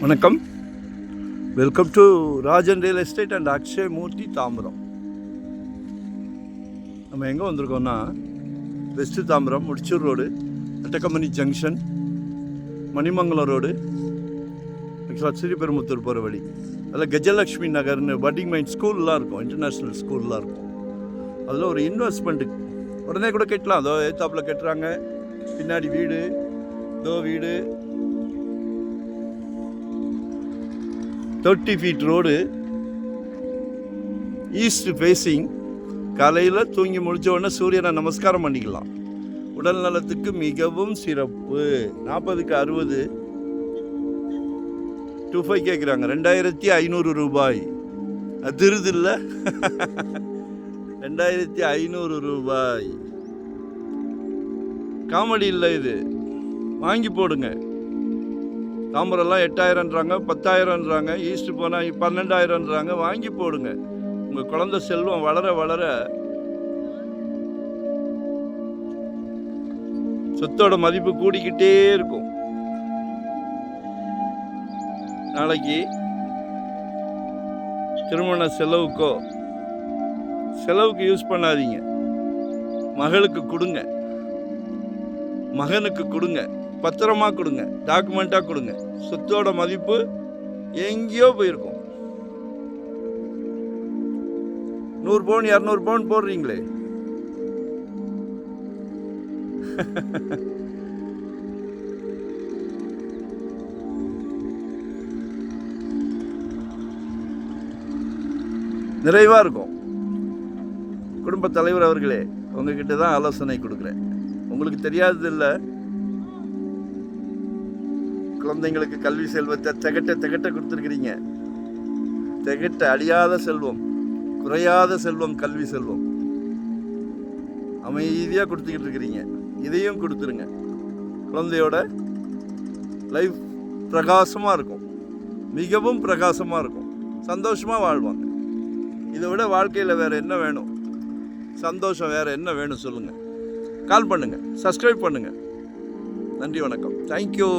வணக்கம். Welcome to Rajan real estate and Akshay Murthy Tambaram. நம்ம எங்கே வந்திருக்கோம்னா வெஸ்ட்டு தாம்பரம் முடிச்சூர் ரோடு, அட்டக்கம்பனி ஜங்ஷன், மணிமங்கலம் ரோடு, ஆக்சுவலாக ஸ்ரீபெரும்புத்தூர் போகிற வழி. அதில் கஜலக்ஷ்மி நகர்னு பட்டிங் மைண்ட் ஸ்கூல்லாம் இருக்கும், இன்டர்நேஷ்னல் ஸ்கூல்லாம் இருக்கும். அதில் ஒரு இன்வெஸ்ட்மெண்ட்டுக்கு உடனே கூட கட்டலாம். அதோ ஏத்தாப்பில் கட்டுறாங்க, பின்னாடி வீடு, இதோ வீடு, 30 ஃபீட் ரோடு, ஈஸ்ட் ஃபேஸிங். காலையில் தூங்கி முடித்த உடனே சூரியனை நமஸ்காரம் பண்ணிக்கலாம். உடல் நலத்துக்கு மிகவும் சிறப்பு. 40க்கு 60 25 கேட்குறாங்க. 2500 ரூபாய். அதிருது இல்லை? 2500 ரூபாய். காமெடி இல்லை இது. வாங்கி போடுங்க. தாம்பரம்லாம் 8000ன்றாங்க, 10,000ன்றாங்க, ஈஸ்ட் போனால் 12,000ன்றாங்க. வாங்கி போடுங்க. உங்கள் குழந்தை செல்வம் வளர வளர சொத்தோட மதிப்பு கூடிக்கிட்டே இருக்கும். நாளைக்கு திருமண செலவுக்கு யூஸ் பண்ணாதீங்க. மகளுக்கு கொடுங்க, மகனுக்கு கொடுங்க, பத்திரமா கொடுங்க, டாக்குமெண்ட்டாக கொடுங்க. சொத்தோட மதிப்பு எங்கேயோ போயிருக்கும். 100 பவுன் 200 பவுன் போடுறீங்களே. நிறைவாக இருக்கும். குடும்ப தலைவர் அவர்களே, உங்ககிட்ட தான் ஆலோசனை கொடுக்குறேன். உங்களுக்கு தெரியாதது இல்லை, குழந்தைங்களுக்கு கல்வி செல்வத்தை திகட்ட கொடுத்துருக்கிறீங்க. திகட்ட அழியாத செல்வம், குறையாத செல்வம், கல்வி செல்வம் அமைதியாக கொடுத்துக்கிட்டு இருக்கிறீங்க. இதையும் கொடுத்துருங்க. குழந்தையோட லைஃப் பிரகாசமாக இருக்கும், மிகவும் பிரகாசமாக இருக்கும், சந்தோஷமாக வாழ்வாங்க. இதை விட வாழ்க்கையில் வேறு என்ன வேணும்? சந்தோஷம் வேறு என்ன வேணும் சொல்லுங்கள். கால் பண்ணுங்கள், சப்ஸ்கிரைப் பண்ணுங்கள். நன்றி, வணக்கம். தேங்க்யூ.